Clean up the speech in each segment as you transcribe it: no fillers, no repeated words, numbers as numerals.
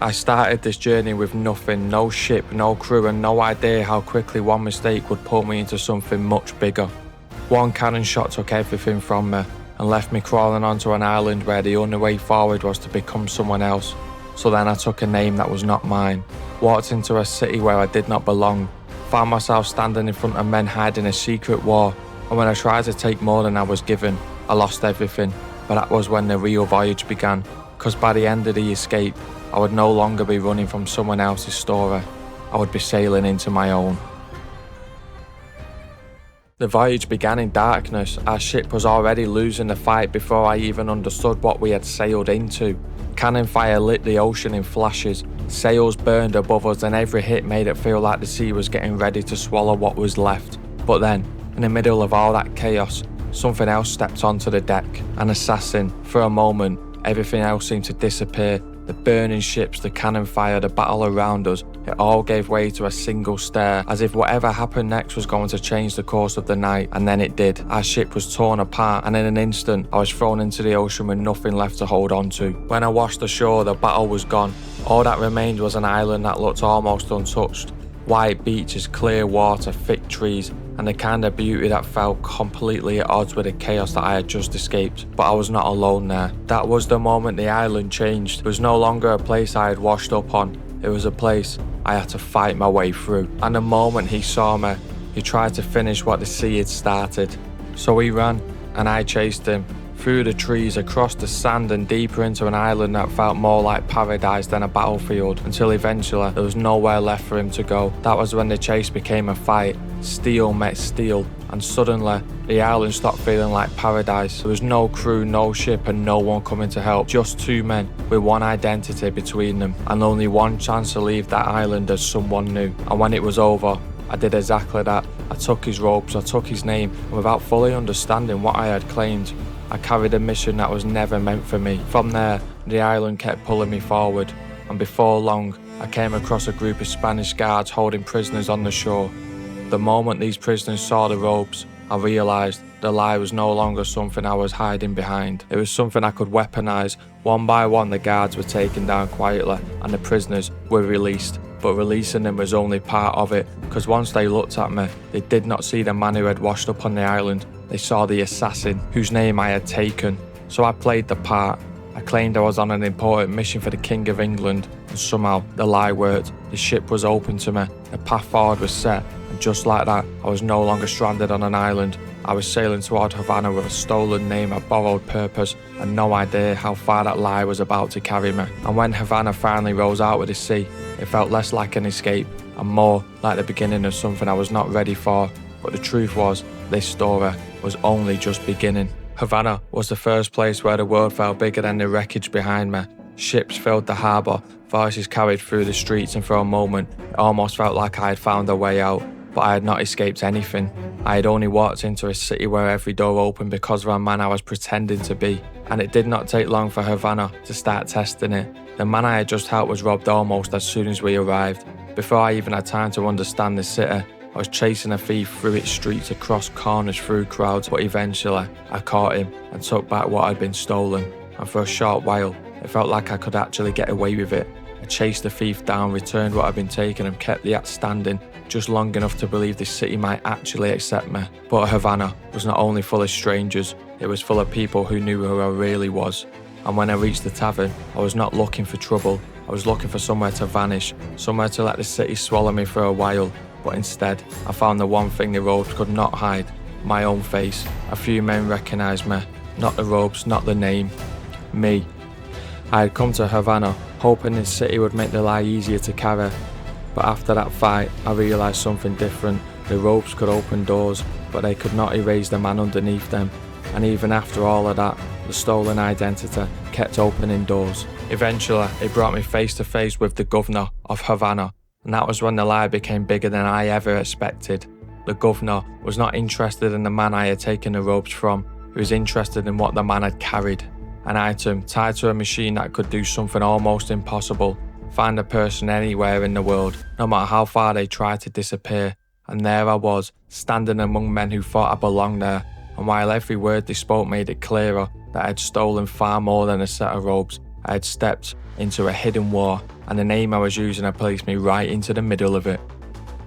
I started this journey with nothing, no ship, no crew, and no idea how quickly one mistake would pull me into something much bigger. One cannon shot took everything from me and left me crawling onto an island where the only way forward was to become someone else. So then I took a name that was not mine, walked into a city where I did not belong, found myself standing in front of men hiding a secret war, and when I tried to take more than I was given, I lost everything. But that was when the real voyage began, because by the end of the escape, I would no longer be running from someone else's story. I would be sailing into my own. The voyage began in darkness. Our ship was already losing the fight before I even understood what we had sailed into. Cannon fire lit the ocean in flashes, sails burned above us, and every hit made it feel like the sea was getting ready to swallow what was left. But then, in the middle of all that chaos, something else stepped onto the deck. An assassin. For a moment, everything else seemed to disappear. The burning ships, the cannon fire, the battle around us, it all gave way to a single stare, as if whatever happened next was going to change the course of the night, and then it did. Our ship was torn apart, and in an instant, I was thrown into the ocean with nothing left to hold on to. When I washed ashore, the battle was gone. All that remained was an island that looked almost untouched. White beaches, clear water, thick trees, and the kind of beauty that felt completely at odds with the chaos that I had just escaped. But I was not alone there. That was the moment the island changed. It was no longer a place I had washed up on. It was a place I had to fight my way through. And the moment he saw me, he tried to finish what the sea had started. So he ran, and I chased him. Through the trees, across the sand, and deeper into an island that felt more like paradise than a battlefield, until eventually there was nowhere left for him to go. That was when the chase became a fight. Steel met steel, and suddenly the island stopped feeling like paradise. There was no crew, no ship, and no one coming to help. Just two men with one identity between them, and only one chance to leave that island as someone new. And when it was over, I did exactly that. I took his ropes, I took his name, and without fully understanding what I had claimed, I carried a mission that was never meant for me. From there, the island kept pulling me forward, and before long, I came across a group of Spanish guards holding prisoners on the shore. The moment these prisoners saw the ropes, I realised the lie was no longer something I was hiding behind. It was something I could weaponise. One by one, the guards were taken down quietly, and the prisoners were released. But releasing them was only part of it, because once they looked at me, they did not see the man who had washed up on the island. They saw the assassin, whose name I had taken. So I played the part. I claimed I was on an important mission for the King of England, and somehow the lie worked. The ship was open to me, the path forward was set, and just like that, I was no longer stranded on an island. I was sailing toward Havana with a stolen name, a borrowed purpose, and no idea how far that lie was about to carry me. And when Havana finally rose out with the sea, it felt less like an escape, and more like the beginning of something I was not ready for. But the truth was, this story was only just beginning. Havana was the first place where the world felt bigger than the wreckage behind me. Ships filled the harbour, voices carried through the streets, and for a moment, it almost felt like I had found a way out. But I had not escaped anything. I had only walked into a city where every door opened because of a man I was pretending to be. And it did not take long for Havana to start testing it. The man I had just helped was robbed almost as soon as we arrived. Before I even had time to understand the city, I was chasing a thief through its streets, across corners, through crowds, but eventually I caught him and took back what had been stolen. And for a short while, it felt like I could actually get away with it. I chased the thief down, returned what had been taken, and kept the act standing, just long enough to believe this city might actually accept me. But Havana was not only full of strangers, it was full of people who knew who I really was. And when I reached the tavern, I was not looking for trouble. I was looking for somewhere to vanish, somewhere to let the city swallow me for a while. But instead, I found the one thing the robes could not hide, my own face. A few men recognised me, not the robes, not the name, me. I had come to Havana, hoping this city would make the lie easier to carry. But after that fight, I realised something different. The ropes could open doors, but they could not erase the man underneath them. And even after all of that, the stolen identity kept opening doors. Eventually, it brought me face to face with the governor of Havana. And that was when the lie became bigger than I ever expected. The governor was not interested in the man I had taken the ropes from. He was interested in what the man had carried. An item tied to a machine that could do something almost impossible. Find a person anywhere in the world, no matter how far they tried to disappear. And there I was, standing among men who thought I belonged there. And while every word they spoke made it clearer that I had stolen far more than a set of robes, I had stepped into a hidden war, and the name I was using had placed me right into the middle of it.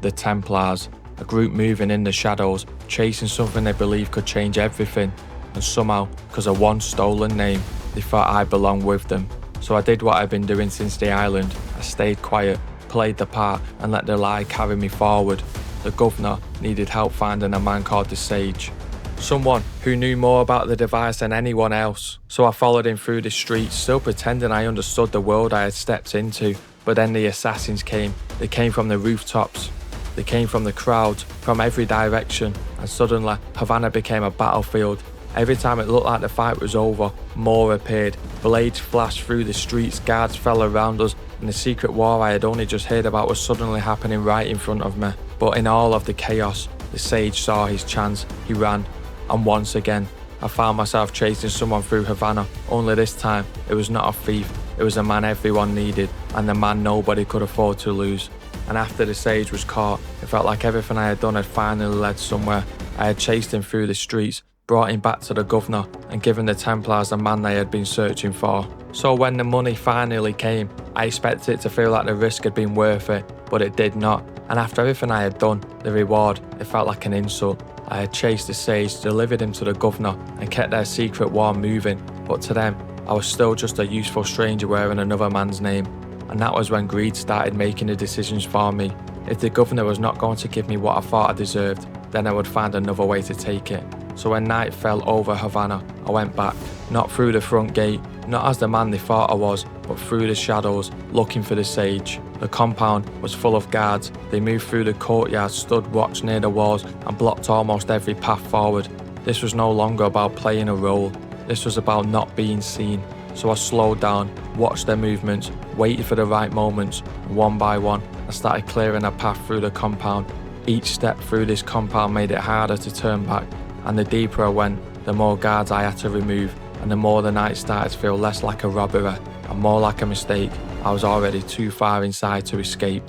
The Templars, a group moving in the shadows, chasing something they believed could change everything, and somehow, because of one stolen name, they thought I belonged with them. So I did what I'd been doing since the island. I stayed quiet, played the part, and let the lie carry me forward. The governor needed help finding a man called the Sage. Someone who knew more about the device than anyone else. So I followed him through the streets, still pretending I understood the world I had stepped into. But then the assassins came. They came from the rooftops. They came from the crowd, from every direction. And suddenly, Havana became a battlefield. Every time it looked like the fight was over, more appeared. Blades flashed through the streets, guards fell around us, and the secret war I had only just heard about was suddenly happening right in front of me. But in all of the chaos, the Sage saw his chance. He ran. And once again, I found myself chasing someone through Havana. Only this time, it was not a thief. It was a man everyone needed, and the man nobody could afford to lose. And after the Sage was caught, it felt like everything I had done had finally led somewhere. I had chased him through the streets, brought him back to the governor, and given the Templars the man they had been searching for. So when the money finally came, I expected it to feel like the risk had been worth it, but it did not. And after everything I had done, the reward, it felt like an insult. I had chased the Sage, delivered him to the governor, and kept their secret war moving, but to them, I was still just a useful stranger wearing another man's name. And that was when greed started making the decisions for me. If the governor was not going to give me what I thought I deserved, then I would find another way to take it. So when night fell over Havana, I went back, not through the front gate, not as the man they thought I was, but through the shadows, looking for the Sage. The compound was full of guards. They moved through the courtyard, stood watch near the walls, and blocked almost every path forward. This was no longer about playing a role. This was about not being seen. So I slowed down, watched their movements, waited for the right moments, and one by one, I started clearing a path through the compound. Each step through this compound made it harder to turn back, and the deeper I went, the more guards I had to remove, and the more the night started to feel less like a robbery and more like a mistake. I was already too far inside to escape.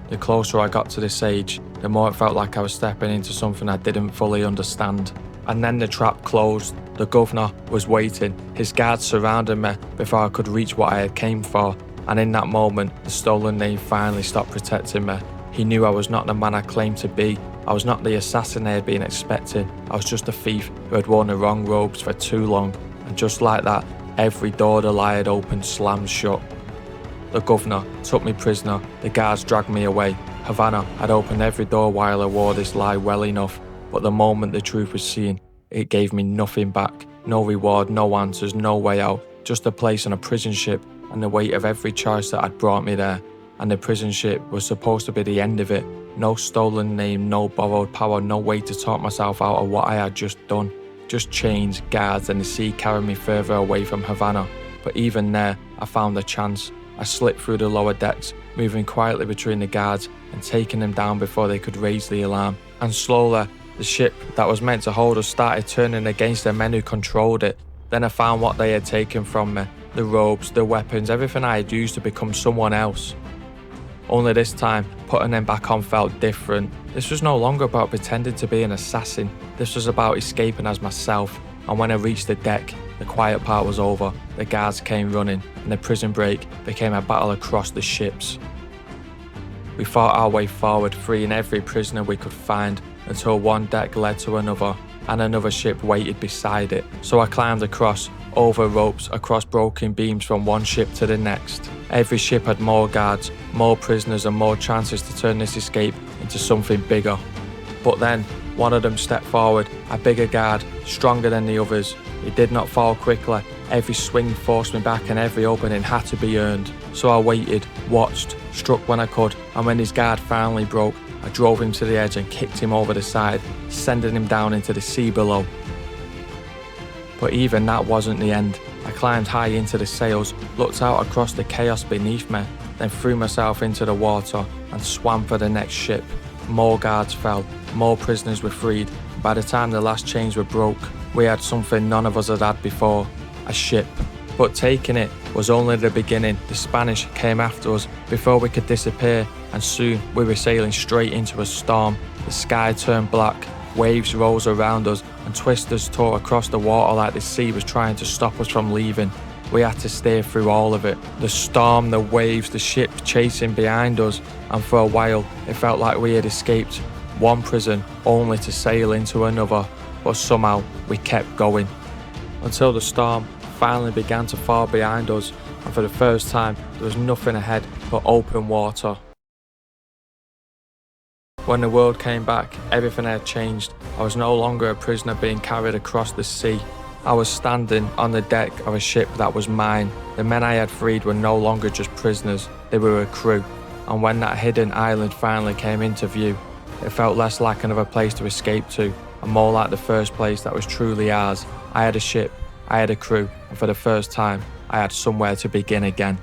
The closer I got to the Sage, the more it felt like I was stepping into something I didn't fully understand. And then the trap closed. The governor was waiting. His guards surrounded me before I could reach what I had came for. And in that moment, the stolen name finally stopped protecting me. He knew I was not the man I claimed to be. I was not the assassin they had been expecting. I was just a thief who had worn the wrong robes for too long. And just like that, every door the lie had opened slammed shut. The governor took me prisoner. The guards dragged me away. Havana had opened every door while I wore this lie well enough. But the moment the truth was seen, it gave me nothing back. No reward, no answers, no way out. Just a place on a prison ship and the weight of every choice that had brought me there. And the prison ship was supposed to be the end of it. No stolen name, no borrowed power, no way to talk myself out of what I had just done. Just chains, guards, and the sea carried me further away from Havana. But even there, I found a chance. I slipped through the lower decks, moving quietly between the guards and taking them down before they could raise the alarm. And slowly, the ship that was meant to hold us started turning against the men who controlled it. Then I found what they had taken from me. The robes, the weapons, everything I had used to become someone else. Only this time, putting them back on felt different. This was no longer about pretending to be an assassin. This was about escaping as myself. And when I reached the deck, the quiet part was over. The guards came running, and the prison break became a battle across the ships. We fought our way forward, freeing every prisoner we could find, until one deck led to another, and another ship waited beside it. So I climbed across, over ropes, across broken beams from one ship to the next. Every ship had more guards, more prisoners, and more chances to turn this escape into something bigger. But then, one of them stepped forward, a bigger guard, stronger than the others. He did not fall quickly. Every swing forced me back and every opening had to be earned. So I waited, watched, struck when I could, and when his guard finally broke, I drove him to the edge and kicked him over the side, sending him down into the sea below. But even that wasn't the end. I climbed high into the sails, looked out across the chaos beneath me, then threw myself into the water and swam for the next ship. More guards fell, more prisoners were freed. By the time the last chains were broke, we had something none of us had had before, a ship. But taking it was only the beginning. The Spanish came after us before we could disappear, and soon we were sailing straight into a storm. The sky turned black, waves rose around us, and twisters tore across the water like the sea was trying to stop us from leaving. We had to steer through all of it. The storm, the waves, the ship chasing behind us, and for a while it felt like we had escaped one prison only to sail into another, but somehow we kept going. Until the storm finally began to fall behind us, and for the first time there was nothing ahead but open water. When the world came back, everything had changed. I was no longer a prisoner being carried across the sea. I was standing on the deck of a ship that was mine. The men I had freed were no longer just prisoners, they were a crew. And when that hidden island finally came into view, it felt less like another place to escape to, and more like the first place that was truly ours. I had a ship, I had a crew, and for the first time, I had somewhere to begin again.